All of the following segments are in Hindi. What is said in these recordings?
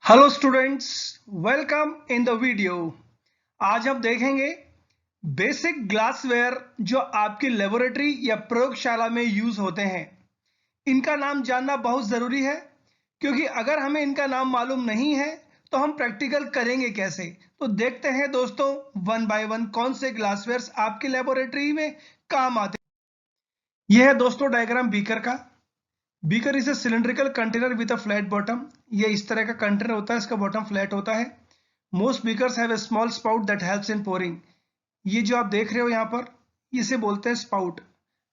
Hello students, welcome in the video. आज हम देखेंगे बेसिक ग्लासवेयर जो आपकी लेबोरेटरी या प्रयोगशाला में यूज होते हैं। इनका नाम जानना बहुत जरूरी है क्योंकि अगर हमें इनका नाम मालूम नहीं है तो हम प्रैक्टिकल करेंगे कैसे। तो देखते हैं दोस्तों वन बाय वन कौन से ग्लासवेयर्स आपकी लेबोरेटरी में काम आते हैं। यह है दोस्तों डायग्राम बीकर का। Beaker is a cylindrical container with a flat bottom. ये इस तरह का कंटेनर होता है, इसका बॉटम फ्लैट होता है। Most beakers have a small spout that helps in pouring. ये जो आप देख रहे हो यहाँ पर, इसे बोलते हैं स्पाउट।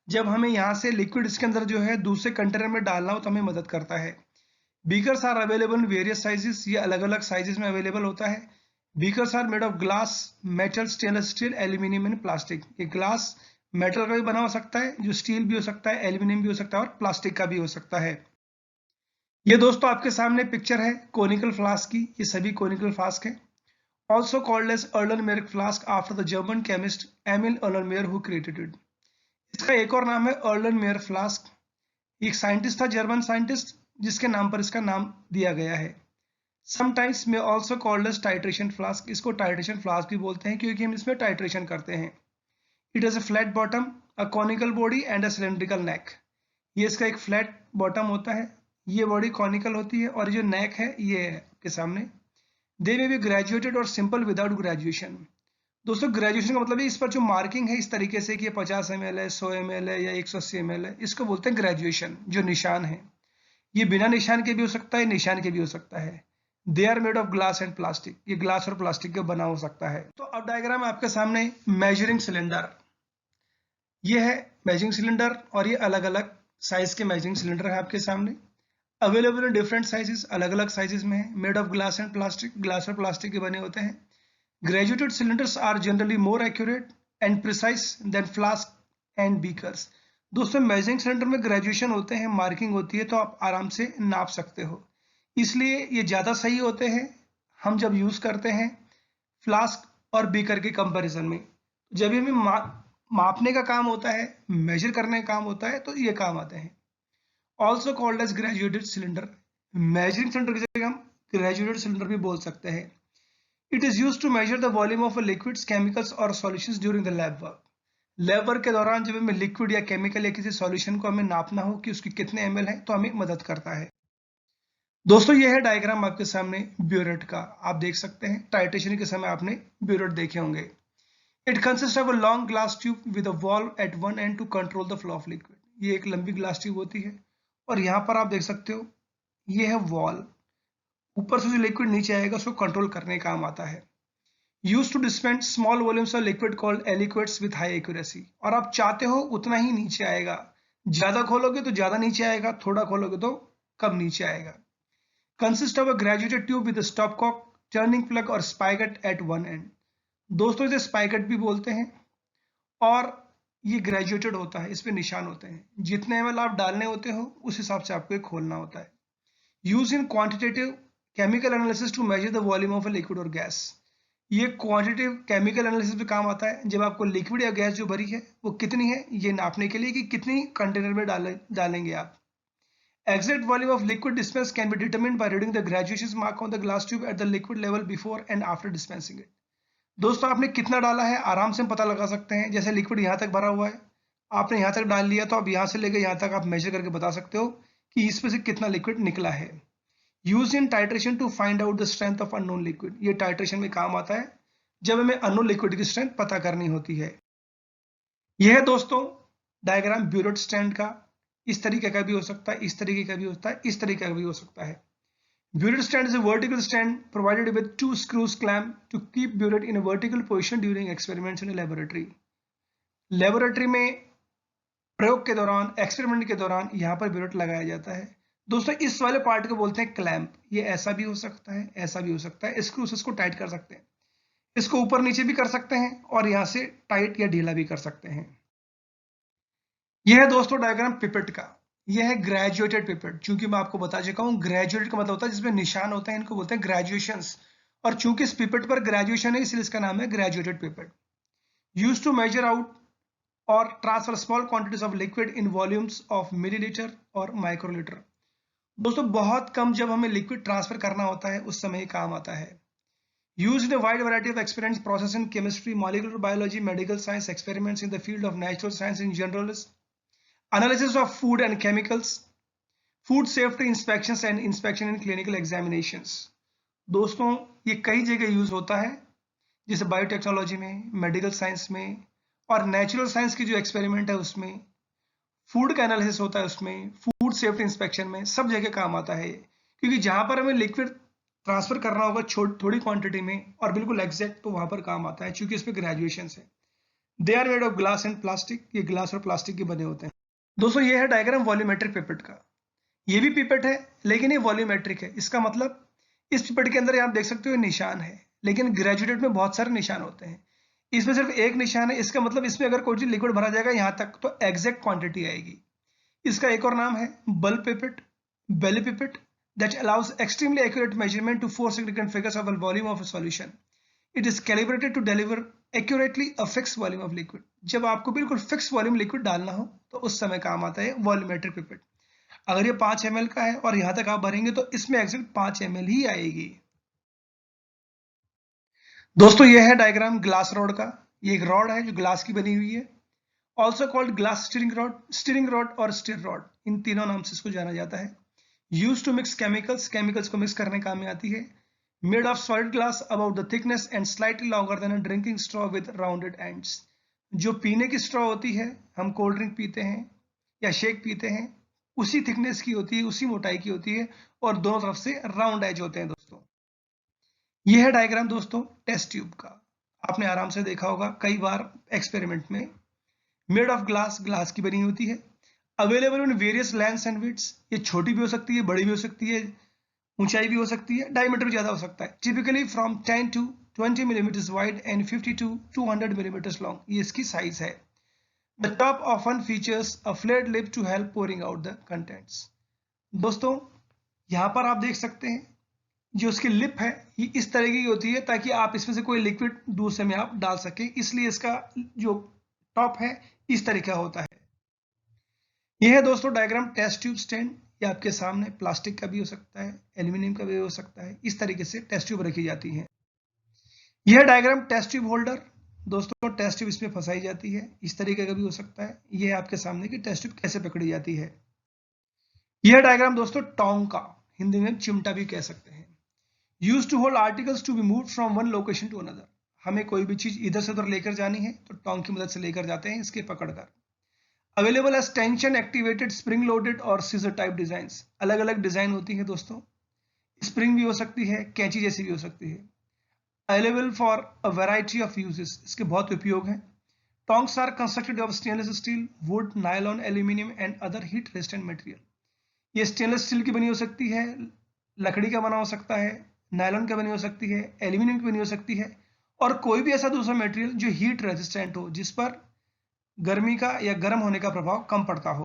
जब हमें यहाँ से लिक्विड इसके अंदर जो है दूसरे कंटेनर में डालना हो तो हमें मदद करता है। Beakers are available in various sizes. ये अलग अलग साइजेस में अवेलेबल होता है। Beakers are made of glass, metal, stainless steel, aluminium and plastic. ये ग्लास मेटल का भी बना हो सकता है, जो स्टील भी हो सकता है, एल्यूमिनियम भी हो सकता है और प्लास्टिक का भी हो सकता है। ये दोस्तों आपके सामने पिक्चर है कोनिकल फ्लास्क की। ये सभी कोनिकल फ्लास्क है। Also called as Erlenmeyer flask after the German chemist Emil Erlenmeyer who created it. इसका एक और नाम है Erlenmeyer flask। एक साइंटिस्ट था, जर्मन साइंटिस्ट, जिसके नाम पर इसका नाम दिया गया है। Sometimes may also called as titration flask। इसको titration flask भी बोलते हैं क्योंकि हम इसमें टाइट्रेशन करते हैं। It has a flat bottom, a conical body and a cylindrical neck। ये इसका एक फ्लैट बॉटम होता है, ये बॉडी कॉनिकल होती है और जो नेक है ये है आपके सामने। दे मे बी ग्रेजुएटेड और सिंपल विदाउट ग्रेजुएशन। दोस्तों ग्रेजुएशन का मतलब है इस पर जो मार्किंग है इस तरीके से कि ये 50 ml है, 100 ml है या 180 ml है, इसको बोलते हैं ग्रेजुएशन, जो निशान है। ये बिना निशान के भी हो सकता है, निशान के भी हो सकता है। They are made of glass and plastic. ये ग्लास और प्लास्टिक का बना हो सकता है। तो अब डायग्राम आपके सामने मेजरिंग सिलेंडर। ये है मेजरिंग सिलेंडर और ये अलग अलग साइज के मेजरिंग सिलेंडर है आपके सामने। अवेलेबल इन डिफरेंट साइजेस, अलग अलग साइजेस में है। Made of glass and plastic, glass और प्लास्टिक के बने होते हैं। Graduated cylinders are generally more accurate and precise than flask and beakers. दोस्तों मेजरिंग सिलेंडर में ग्रेजुएशन होते हैं, मार्किंग होती है, तो आप आराम से नाप सकते हो, इसलिए ये ज्यादा सही होते हैं हम जब यूज करते हैं फ्लास्क और बीकर के कंपैरिजन में। जब हमें मापने का काम होता है, मेजर करने का काम होता है, तो ये काम आते हैं। Also called as graduated cylinder. Measuring cylinder की जगह हम ग्रेजुएटेड सिलेंडर भी बोल सकते हैं। It is use to measure the volume of liquids, chemicals और solutions during the lab work. Lab work के दौरान जब हमें लिक्विड या केमिकल या किसी सॉल्यूशन को हमें नापना हो कि उसकी कितने एमएल है, तो हमें मदद करता है। दोस्तों यह है डायग्राम आपके सामने ब्यूरेट का। आप देख सकते हैं टाइट्रेशन के समय आपने ब्यूरेट देखे होंगे। It consist of a long glass tube with a valve at one end to control the flow of liquid. ये एक लंबी ग्लास ट्यूब होती है और यहाँ पर आप देख सकते हो ये है वॉल। ऊपर से जो लिक्विड नीचे आएगा उसको कंट्रोल करने का काम आता है। Use to dispense small volumes of liquid called aliquots with high accuracy. और आप चाहते हो उतना ही नीचे आएगा, ज्यादा खोलोगे तो ज्यादा नीचे आएगा, थोड़ा खोलोगे तो कम नीचे आएगा। Consist of a graduated tube with stop cock, turning plug और स्पाइगट एट वन एंड। दोस्तों इसे स्पाइगट भी बोलते हैं और ये ग्रेजुएटेड होता है, इस पे निशान होते हैं। जितने एमएल आप डालने होते हो उस हिसाब से आपको ये खोलना होता है। Use in quantitative chemical analysis to measure the volume of a liquid और गैस। ये क्वांटिटेटिव केमिकल एनालिसिस में काम आता है, जब आपको लिक्विड या गैस जो भरी है वो कितनी है ये नापने के लिए कि कितनी कंटेनर में डालेंगे आप। Exact volume of liquid dispensed can be determined by reading the graduation mark on the glass tube at the liquid level before and after dispensing it। दोस्तों आपने कितना डाला है आराम से हम पता लगा सकते हैं। जैसे लिक्विड यहाँ तक भरा हुआ है, आपने यहाँ तक डाल लिया, तो अब यहाँ से लेकर यहाँ तक आप मेजर करके बता सकते हो कि इसमें से कितना लिक्विड निकला है। Use in titration to find out the strength of unknown liquid. ये टाइट्रेशन में काम आता है जब हमें अननोन लिक्विड की स्ट्रेंथ पता करनी होती है। यह है दोस्तों डायग्राम ब्यूरेट स्ट्रैंड का। इस तरीके का भी हो सकता है, इस तरीके का भी होता है, इस तरीके का भी हो सकता है। Burette stand is a vertical stand provided with two screws clamp to keep burette in a vertical position during experiments in a laboratory। Laboratory में प्रयोग के दौरान, एक्सपेरिमेंट के दौरान यहाँ पर ब्यूरेट लगाया जाता है। दोस्तों इस वाले पार्ट को बोलते हैं क्लैंप। ये ऐसा भी हो सकता है, ऐसा भी हो सकता है। स्क्रूस इसको टाइट कर सकते हैं, इसको ऊपर नीचे भी कर सकते हैं और यहाँ से टाइट या ढीला भी कर सकते हैं। यह है दोस्तों डायग्राम पिपेट का। यह है ग्रेजुएटेड पिपेट। चूंकि मैं आपको बता चुका हूं ग्रेजुएटेड का मतलब होता है जिसमें निशान होते हैं, इनको बोलते हैं ग्रेजुएशंस। और चूंकि इस पिपेट पर ग्रेजुएशन है इसलिए इसका नाम है graduated pipette. Use to measure out और transfer small quantities of liquid in volumes of millilitre और माइक्रोलीटर। दोस्तों बहुत कम जब हमें लिक्विड ट्रांसफर करना होता है उस समय काम आता है। Used in a wide variety of experiments, process in chemistry, molecular biology, medical science, experiments in the field of natural science in general, analysis of food and chemicals, food safety inspections and inspection in clinical examinations। दोस्तों ये कई जगह यूज होता है, जैसे बायोटेक्नोलॉजी में, मेडिकल साइंस में और नेचुरल साइंस की जो एक्सपेरिमेंट है उसमें, फूड का एनालिसिस होता है उसमें, फूड सेफ्टी इंस्पेक्शन में, सब जगह काम आता है। क्योंकि जहां पर हमें लिक्विड ट्रांसफर करना होगा थोड़ी क्वांटिटी में और बिल्कुल एग्जैक्ट, तो वहां पर काम आता है क्योंकि इसमें ग्रेजुएशन है। They are made of glass and plastic, ये ग्लास और प्लास्टिक के बने होते हैं। दोस्तों ये है डायग्राम वॉल्यूमेट्रिक पिपेट का। ये भी पिपेट है लेकिन ये वॉल्यूमेट्रिक है। इसका मतलब इस पिपेट के अंदर आप देख सकते हो निशान है, लेकिन ग्रेजुएटेड में बहुत सारे निशान होते हैं, इसमें सिर्फ एक निशान है। इसका मतलब इसमें अगर कोई चीज लिक्विड भरा जाएगा यहां तक तो एग्जैक्ट क्वांटिटी आएगी। इसका एक और नाम है bulb pipette, belly pipette, that allows extremely accurate measurement to 4 significant figures of the volume of a solution. It is calibrated to deliver accurately a fixed volume of liquid. जब आपको बिल्कुल फिक्स वॉल्यूम लिक्विड डालना हो तो उस समय काम आता है वॉल्यूमेट्रिक पिपेट। अगर ये 5 ml का है और यहां तक आप भरेंगे तो इसमें एग्जैक्ट 5 ml ही आएगी। दोस्तों ये है डायग्राम ग्लास रॉड का। ये एक रॉड है जो ग्लास की बनी हुई है, also called glass steering rod और स्टीर रॉड, इन तीनों नाम से इसको जाना जाता है। यूज टू मिक्स केमिकल्स को मिक्स करने काम में आती है। Made of solid glass about the thickness and slightly longer than a drinking straw with rounded ends. जो पीने की स्ट्रॉ होती है, हम कोल्ड ड्रिंक पीते हैं या शेक पीते हैं, उसी थिकनेस की होती है, उसी मोटाई की होती है और दोनों तरफ से राउंड एज होते हैं। दोस्तों यह है डायग्राम दोस्तों टेस्ट ट्यूब का। आपने आराम से देखा होगा कई बार एक्सपेरिमेंट में। मेड ऑफ ग्लास की बनी होती है। Available in various lengths and widths, ये छोटी भी हो सकती है, बड़ी भी हो सकती है, ऊंचाई भी हो सकती है, डायमीटर भी ज्यादा हो सकता है। Typically from 10 to 20 millimetre wide and 50 to 200 millimetre long, ये इसकी साइज है। The top often features a flat lip to help pouring out the contents. दोस्तों यहां पर आप देख सकते हैं जो इसकी लिप है ये इस तरह की होती है ताकि आप इसमें से कोई लिक्विड दूसरे में आप डाल सके, इसलिए इसका जो टॉप है इस तरह का होता है। यह है दोस्तों डायग्राम टेस्ट ट्यूब स्टैंड। ये आपके सामने प्लास्टिक का भी हो सकता है, एल्यूमिनियम का भी हो सकता है, इस तरीके से टेस्ट ट्यूब रखी जाती है। यह डायग्राम टेस्ट ट्यूब होल्डर। दोस्तों टेस्ट ट्यूब इसमें फंसाई जाती है, इस तरीके का भी हो सकता है। यह आपके सामने की टेस्ट ट्यूब कैसे पकड़ी जाती है। यह डायग्राम दोस्तों टोंग का, हिंदी में चिमटा भी कह सकते हैं। Use to hold articles to be move from one location to another. हमें कोई भी चीज इधर से उधर लेकर जानी है तो टोंग की मदद से लेकर जाते हैं इसके पकड़कर। Available as tension activated spring loaded और सीजर टाइप डिजाइन। अलग अलग डिजाइन होती है दोस्तों, स्प्रिंग भी हो सकती है, कैंची जैसी भी हो सकती है। Available for a variety of uses, इसके बहुत उपयोग हैं। Tongs are constructed of stainless steel, wood, nylon, aluminium and other heat resistant material. ये स्टेनलेस स्टील की बनी हो सकती है, लकड़ी का बना हो सकता है, नायलॉन का बनी हो सकती है, एल्यूमिनियम की बनी हो सकती है और कोई भी ऐसा दूसरा मटेरियल जो हीट रेजिस्टेंट हो, जिस पर गर्मी का या गर्म होने का प्रभाव कम पड़ता हो।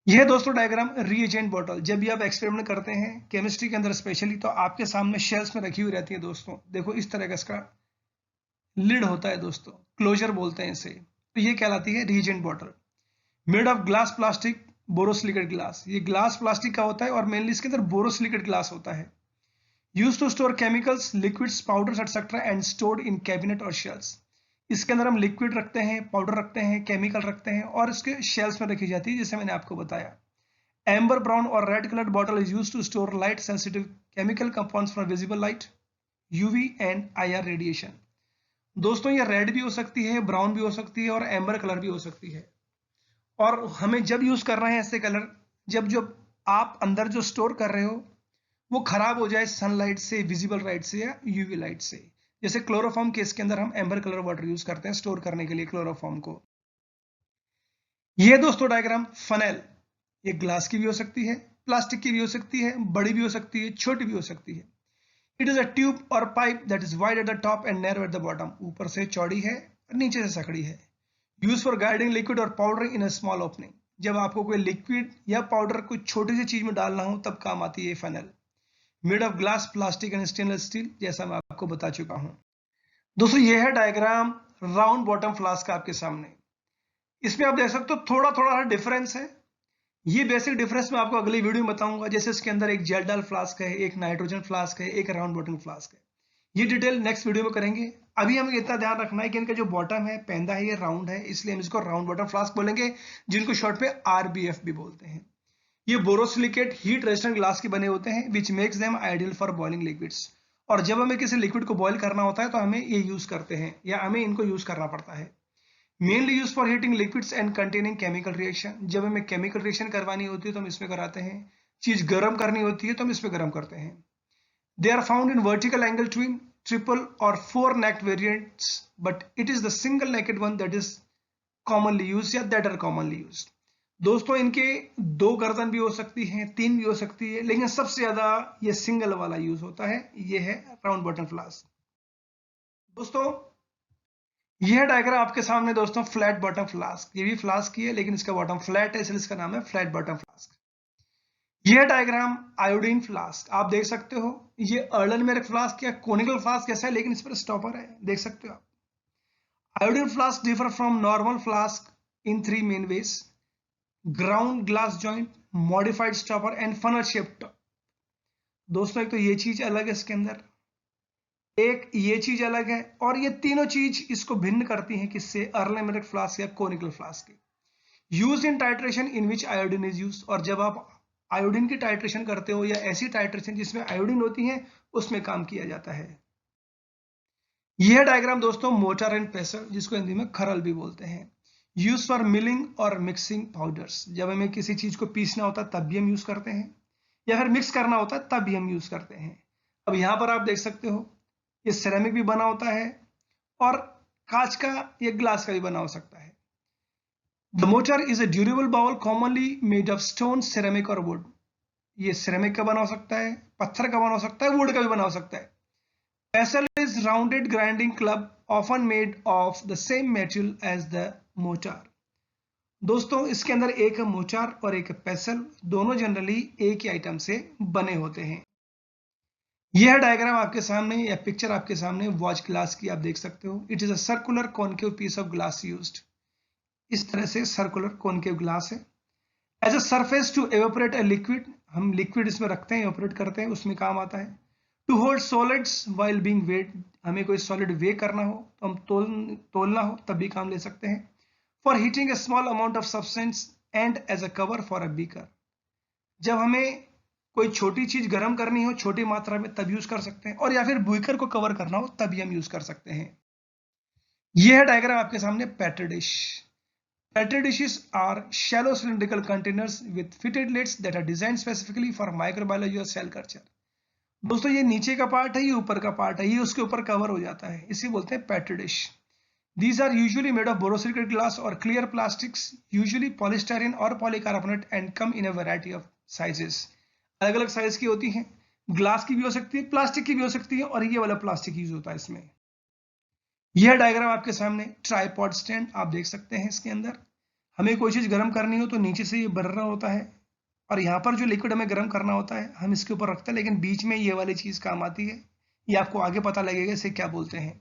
यह दोस्तों डायग्राम रीएजेंट बॉटल। जब भी आप एक्सपेरिमेंट करते हैं केमिस्ट्री के अंदर स्पेशली, तो आपके सामने शेल्स में रखी हुई रहती है। दोस्तों देखो इस तरह का इसका लिड होता है, दोस्तों क्लोजर बोलते हैं इसे। तो ये कहलाती है reagent bottle. Made of glass plastic borosilicate glass. ये ग्लास प्लास्टिक का होता है और मेनली इसके अंदर बोरोसिलिकेट ग्लास होता है। Use to store chemicals, liquids, powders etcetera and stored in cabinet और शेल्स। इसके अंदर हम लिक्विड रखते हैं, पाउडर रखते हैं, केमिकल रखते हैं और इसके शेल्स में रखी जाती है, जैसे मैंने आपको बताया। एम्बर ब्राउन और red coloured bottle is used to store light sensitive chemical compounds from visible light, UV and IR radiation. दोस्तों ये रेड भी हो सकती है, ब्राउन भी हो सकती है और एम्बर कलर भी हो सकती है। और हमें जब यूज कर रहे हैं ऐसे कलर, जब जब आप अंदर जो स्टोर कर रहे हो वो खराब हो जाए सनलाइट से, विजिबल लाइट से या यूवी लाइट से। जैसे क्लोरोफॉर्म केस के अंदर हम एम्बर कलर वाटर यूज करते हैं स्टोर करने के लिए क्लोरोफॉर्म को। ये दोस्तों डायग्राम फनेल। ये ग्लास की भी हो सकती है, प्लास्टिक की भी हो सकती है, बड़ी भी हो सकती है, छोटी भी हो सकती है। इट इज अ ट्यूब और pipe that is wide at the top and narrow at the bottom. ऊपर से चौड़ी है और नीचे से सकड़ी है। यूज फॉर गाइडिंग लिक्विड और powder in a small opening. जब आपको कोई लिक्विड या पाउडर कोई छोटी सी चीज में डालना हो तब काम आती है funnel. Made of glass, plastic and stainless steel, जैसा मैं आपको बता चुका हूं। दोस्तों ये है डायग्राम राउंड बॉटम फ्लास्क का आपके सामने। इसमें आप देख सकते हो थोड़ा थोड़ा डिफरेंस है। ये बेसिक डिफरेंस मैं आपको अगली वीडियो में बताऊंगा। जैसे इसके अंदर एक जेल डाल फ्लास्क है, एक नाइट्रोजन फ्लास्क है, एक राउंड बॉटम फ्लास्क है। ये डिटेल नेक्स्ट वीडियो में करेंगे। अभी हमें इतना ध्यान रखना है कि इनका जो बॉटम है पेंदा है, ये राउंड है, इसलिए हम इसको राउंड बॉटम फ्लास्क बोलेंगे, जिनको शॉर्ट पे RBF भी बोलते हैं। ये बोरोसिलिकेट हीट रेजिस्टेंट ग्लास के बने होते हैं which makes them ideal for boiling liquids. और जब हमें किसी लिक्विड को बॉयल करना होता है तो हमें ये यूज करते हैं या हमें इनको यूज करना पड़ता है। Mainly use for heating liquids and containing chemical reaction. जब हमें केमिकल रिएक्शन करवानी होती है तो हम इसमें कराते हैं। चीज गर्म करनी होती है तो हम इसमें गर्म करते हैं। They are found in vertical angle twin, triple और 4 necked variants, but it is the single necked one that is commonly use या दैट आर कॉमनली यूज। दोस्तों इनके 2 गर्दन भी हो सकती हैं, 3 भी हो सकती है, लेकिन सबसे ज्यादा ये सिंगल वाला यूज होता है, ये है राउंड बॉटम फ्लास्क। दोस्तों यह डायग्राम आपके सामने दोस्तों फ्लैट बॉटम फ्लास्क, ये भी फ्लास्क ही है लेकिन इसका बॉटम फ्लैट है, इसलिए इसका नाम है फ्लैट बॉटम फ्लास्क। यह डायग्राम आयोडीन फ्लास्क आप देख सकते हो। ये अर्डनमेरिक फ्लास्क या कोनिकल फ्लास्क जैसा है, लेकिन इस पर स्टॉपर है, देख सकते हो आप। Iodine flask differ from normal flask in 3 main ways: ground glass joint, modified stopper and funnel shape top. दोस्तों एक तो ये चीज अलग है इसके अंदर, एक ये चीज अलग है, और ये तीनों चीज इसको भिन्न करती हैं किससे? अर्लेमेरिक फ्लास्क या कोनिकल फ्लास्क के। Use in titration in which iodine is use. और जब आप आयोडीन की टाइट्रेशन करते हो या ऐसी टाइट्रेशन जिसमें आयोडीन होती है, उसमें काम किया जाता है। यह डायग्राम दोस्तों मोटर एंड पेसल, जिसको हिंदी में खरल भी बोलते हैं, यूज फॉर मिलिंग और मिक्सिंग पाउडर्स। जब हमें किसी चीज को पीसना होता है तब भी हम यूज करते हैं, या फिर मिक्स करना होता है तब भी हम यूज करते हैं। अब यहां पर आप देख सकते हो ये सिरेमिक भी बना होता है और कांच का या ग्लास का भी बना हो सकता है। The mortar is a durable bowl commonly made of stone, ceramic और वुड। ये सिरेमिक का बना हो सकता है, पत्थर का बना हो सकता है, वुड का भी बना हो सकता है। Pestle is rounded grinding club often made of the same material as the mortar। दोस्तों इसके अंदर एक है मोचार और एक है पेसल, दोनों जनरली एक ही आइटम से बने होते हैं। यह डायग्राम आपके सामने या पिक्चर आपके सामने वॉच ग्लास की आप देख सकते हो। It is a circular concave piece of glass used. इस तरह से सर्कुलर कॉनकेव ग्लास है। As a surface to evaporate a liquid, हम लिक्विड इसमें रखते हैं, एवेपोरेट करते हैं, उसमें काम आता है। To hold solids while being wet, हमें कोई सॉलिड वे करना हो तो हम तोलना हो तब भी काम ले सकते हैं। For heating a small amount of substance and as a cover for a beaker, जब हमें कोई छोटी चीज गर्म करनी हो छोटी मात्रा में तब यूज कर सकते हैं, और या फिर बीकर को कवर करना हो तभी हम यूज कर सकते हैं। यह है डायग्राम आपके सामने petri dish. Petri dishes are shallow cylindrical containers with fitted lids that are designed specifically for microbiology or cell culture। दोस्तों ये नीचे का पार्ट है, ये ऊपर का पार्ट है, ये उसके ऊपर कवर हो जाता है, इसे बोलते हैं petri dish. These are usually made of borosilicate glass or clear plastics, usually polystyrene or polycarbonate, and come in a variety of sizes। अलग अलग साइज की होती हैं, ग्लास की भी हो सकती है, प्लास्टिक की भी हो सकती है, और ये वाला प्लास्टिक यूज होता है इसमें। यह डायग्राम आपके सामने ट्राइपॉड स्टैंड आप देख सकते हैं। इसके अंदर हमें कोई चीज गर्म करनी हो तो नीचे से ये बढ़ रहा होता है, और यहाँ पर जो लिक्विड हमें गर्म करना होता है हम इसके ऊपर रखते हैं, लेकिन बीच में ये वाली चीज काम आती है। ये आपको आगे पता लगेगा इसे क्या बोलते हैं।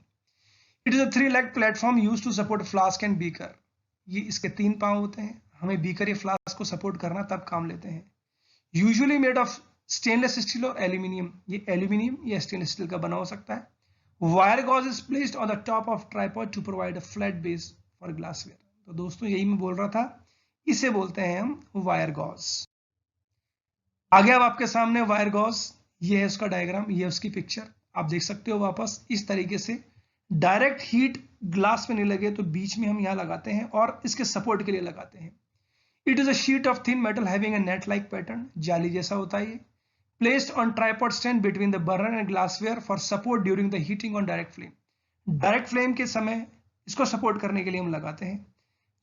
It is a 3 leg platform use to support flask and beaker. ये इसके 3 पांव होते हैं, हमें बीकर या फ्लास्क को सपोर्ट करना तब काम लेते हैं। Usually made of stainless steel और एल्यूमिनियम, ये एल्यूमिनियम या स्टेनलेस स्टील का बना हो सकता है। Wire gauze is placed on the top of tripod to provide a flat base for glassware. तो दोस्तों यही मैं बोल रहा था, इसे बोलते हैं हम वायर गॉज। आगे अब आपके सामने वायर गॉज, ये है उसका डायग्राम, ये उसकी पिक्चर आप देख सकते हो। वापस इस तरीके से डायरेक्ट हीट ग्लास में नहीं लगे तो बीच में हम यहाँ लगाते हैं और इसके सपोर्ट के लिए लगाते हैं। It is a sheet of thin metal having a net like pattern, जाली जैसा होता है ये। Placed on tripod stand between the burner and glassware for support during the heating on direct flame। Direct flame के समय इसको सपोर्ट करने के लिए हम लगाते हैं।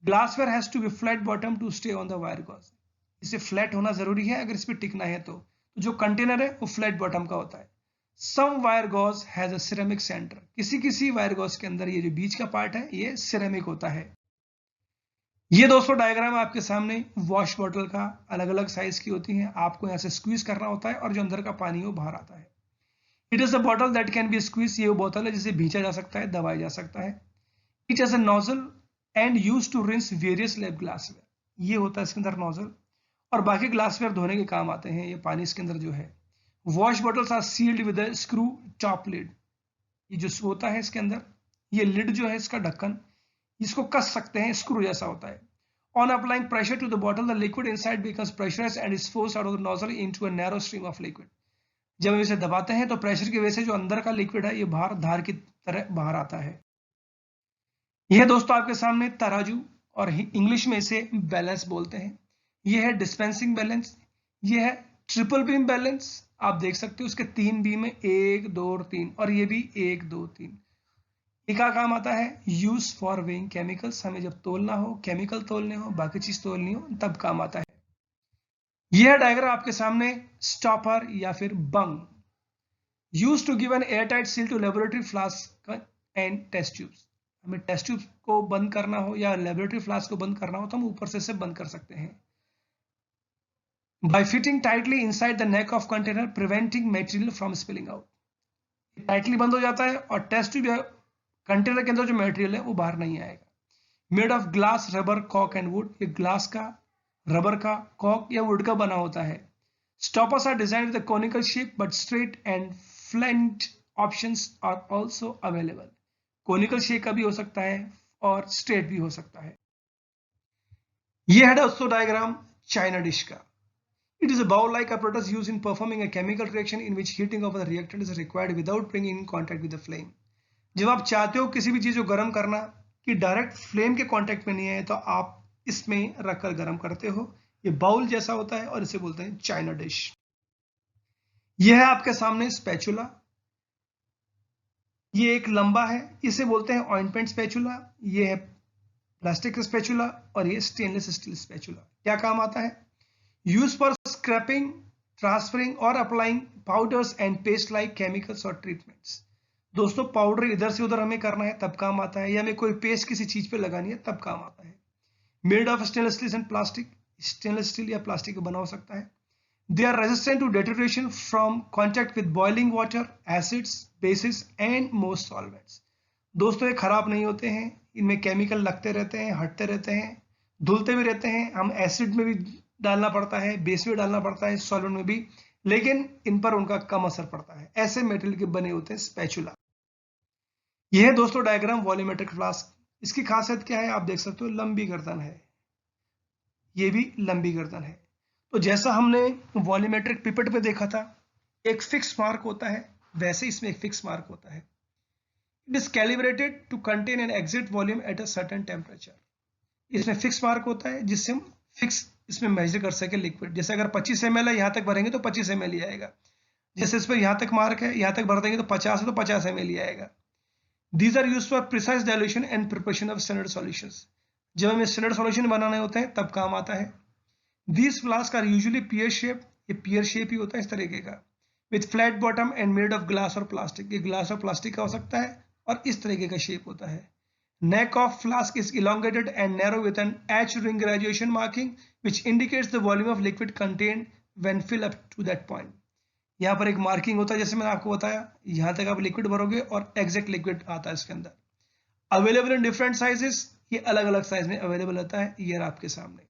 Glassware has to be flat bottom to stay on the wire gauze, इसे फ्लैट होना जरूरी है अगर इस पर टिकना है तो जो कंटेनर है वो फ्लैट बॉटम का होता है। Some wire gauze has a ceramic centre, किसी किसी वायर गॉज के अंदर ये जो बीच का पार्ट है ये सिरेमिक होता है। ये दोस्तों डायग्राम आपके सामने वॉश बॉटल का, अलग अलग साइज की होती हैं, आपको यहाँ से स्क्वीज करना होता है और जो अंदर का पानी है वो बाहर आता है। It is a bottle that can be squeeze, ये वो बोतल है जिसे भींचा जा सकता है, दबाया जा सकता है। It is a nozzle and use to rinse various lab glassware, ये होता है इसके अंदर नोजल, और बाकी ग्लासवेयर धोने के काम आते हैं ये पानी इसके अंदर जो है। Wash bottles are sealed with a screw top lid. ये जो होता है इसके अंदर, ये लिड जो है इसका ढक्कन, इसको कस सकते हैं, स्क्रू जैसा होता है। On applying pressure to the bottle, the liquid inside becomes pressurized and is forced out of the nozzle into a narrow stream of liquid. जब हम इसे दबाते हैं तो प्रेशर की वजह से जो अंदर का लिक्विड है ये बाहर धार की तरह बाहर आता है। यह दोस्तों आपके सामने तराजू, और इंग्लिश में इसे बैलेंस बोलते हैं। यह है डिस्पेंसिंग बैलेंस, यह है ट्रिपल बीम बैलेंस। आप देख सकते हो उसके 3 बीम है, 1 2 और 3, और ये भी 1 2 3। ये क्या काम आता है? Use for weighing chemicals. हमें जब तोलना हो, केमिकल तोलने हो, बाकी चीज तोलनी हो, तब काम आता है। यह डायग्राम आपके सामने स्टॉपर या फिर bung, use to give an airtight seal to laboratory flask and test tubes. हमें टेस्ट ट्यूब को बंद करना हो या लेबोरेटरी फ्लास्क को बंद करना हो तो हम ऊपर से इसे बंद कर सकते हैं। By fitting tightly inside the neck of container preventing material from spilling out. Tightly बंद हो जाता है और टेस्ट ट्यूब कंटेनर के अंदर जो मटेरियल है वो बाहर नहीं आएगा। मेड ऑफ ग्लास, रबर, कॉक एंड वुड। ये ग्लास का, रबर का, कॉक या वुड का बना होता है। Stoppers are designed with conical shape but straight and flanged options are also available. Conical shape का भी हो सकता है और स्ट्रेट भी हो सकता है। यह है दोस्तों डायग्राम चाइना डिश का। It is a bowl-like apparatus used in performing a chemical reaction in which heating of the reactant is required without bringing in contact with the flame. जब आप चाहते हो किसी भी चीज को गर्म करना कि डायरेक्ट फ्लेम के कांटेक्ट में नहीं आए तो आप इसमें रखकर गर्म करते हो। ये बाउल जैसा होता है और इसे बोलते हैं चाइना डिश। यह है आपके सामने स्पैचुला। ये एक लंबा है, इसे बोलते हैं ऑइंटमेंट स्पैचुला। ये है प्लास्टिक स्पैचुला और ये स्टेनलेस स्टील स्पैचुला। क्या काम आता है? यूज फॉर स्क्रैपिंग, ट्रांसफरिंग और applying powders and paste like chemicals और ट्रीटमेंट्स। दोस्तों पाउडर इधर से उधर हमें करना है तब काम आता है, या हमें कोई पेस्ट किसी चीज पे लगानी है तब काम आता है। Made of stainless steel and plastic. Stainless steel या प्लास्टिक का बना हो सकता है। They are resistant to deterioration from contact with boiling water, acids, bases and most solvents. दोस्तों ये खराब नहीं होते हैं, इनमें केमिकल लगते रहते हैं, हटते रहते हैं, धुलते भी रहते हैं। हम एसिड में भी डालना पड़ता है, बेस में डालना पड़ता है, सॉल्वेंट में भी, लेकिन इन पर उनका कम असर पड़ता है। ऐसे मेटेरियल के बने होते हैं स्पैचुला। यह है दोस्तों डायग्राम वॉल्यूमेट्रिक फ्लास्क। इसकी खासियत क्या है? आप देख सकते हो लंबी गर्दन है, ये भी लंबी गर्दन है। तो जैसा हमने वॉल्यूमेट्रिक पिपेट पे देखा था एक फिक्स मार्क होता है, वैसे इसमें एक फिक्स मार्क होता है। It is calibrated to contain an exact volume at a certain temperature. इसमें फिक्स मार्क होता है जिससे हम फिक्स इसमें मेजर कर सके लिक्विड। जैसे अगर 25 ml है, यहां तक भरेंगे तो 25 ml ही आएगा। जैसे इस पर यहां तक मार्क है, यहां तक भर देंगे तो 50 है तो 50 ml ही आएगा। These are used for precise dilution and preparation of standard solutions. जब हमें स्टैंडर्ड सॉल्यूशन बनाने होते हैं तब काम आता है। These flasks are usually pear shape, ये pear shape ही होता है इस तरीके का, with flat bottom and made of glass और plastic। ये ग्लास और प्लास्टिक का हो सकता है और इस तरीके का शेप होता है। Neck of flask is elongated and narrow with an H ring graduation marking which indicates the volume of liquid contained when fill up to that point. यहाँ पर एक मार्किंग होता है, जैसे मैंने आपको बताया, यहां तक आप लिक्विड भरोगे और एग्जैक्ट लिक्विड आता है इसके अंदर। अवेलेबल इन डिफरेंट साइजेस, ये अलग अलग साइज में अवेलेबल होता है। ये आपके सामने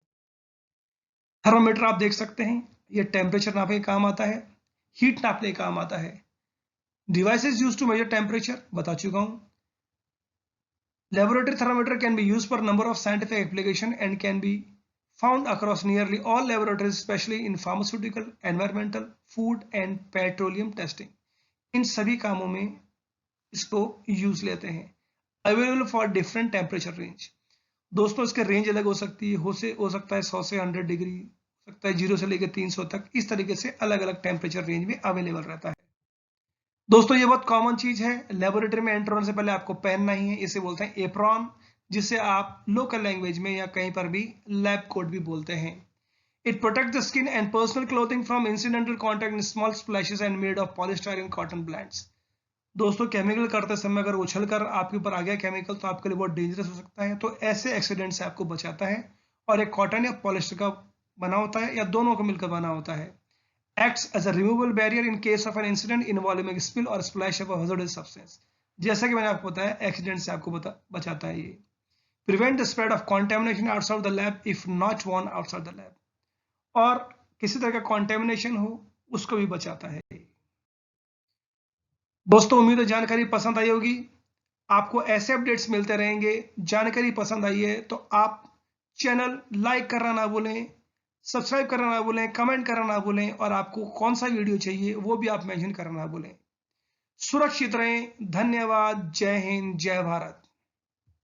थर्मोमीटर आप देख सकते हैं, ये टेम्परेचर नापने के काम आता है, हीट नापने के काम आता है। Devices use to measure temperature बता चुका हूं। Laboratory thermometer can be use for number of scientific application and can be found across nearly all laboratories, especially in pharmaceutical, environmental, food and petroleum testing. इन सभी कामों में इसको यूज लेते हैं। Available for different temperature range. दोस्तों इसके रेंज अलग हो सकती है, हो सकता है 100 से 100 डिग्री, हो सकता है 0 से लेकर 300 तक। इस तरीके से अलग अलग टेम्परेचर रेंज में अवेलेबल रहता है। दोस्तों ये बहुत कॉमन चीज है, लेबोरेटरी में एंटर होने से पहले आपको पहनना ही है। इसे बोलते हैं एप्रॉन, जिसे आप लोकल लैंग्वेज में या कहीं पर भी लैब कोट भी बोलते हैं। It protect the skin and personal clothing from incidental contact in small splashes and made of polystyrene cotton blends. दोस्तों केमिकल करते समय अगर उछल कर आपके ऊपर आ गया केमिकल तो आपके लिए बहुत डेंजरस हो सकता है, तो ऐसे एक्सीडेंट से आपको बचाता है। और एक कॉटन या पॉलिस्टर का बना होता है या दोनों का मिलकर बना होता है। Acts as a removable barrier in case of an incident involving spill और splash of a hazardous substance. जैसा कि मैंने आपको बताया एक्सीडेंट से आपको बचाता है ये। Prevent the spread of contamination outside the lab if not worn outside the lab. और किसी तरह का कॉन्टेमिनेशन हो उसको भी बचाता है। दोस्तों, उम्मीद है जानकारी पसंद आई होगी। आपको ऐसे अपडेट्स मिलते रहेंगे। जानकारी पसंद आई है तो आप चैनल लाइक करना ना भूलें, सब्सक्राइब करना ना भूलें, कमेंट करना ना भूलें और आपको कौन सा वीडियो चाहिए वो भी आप मेंशन करना ना भूलें। सुरक्षित रहें। धन्यवाद। जय हिंद, जय भारत।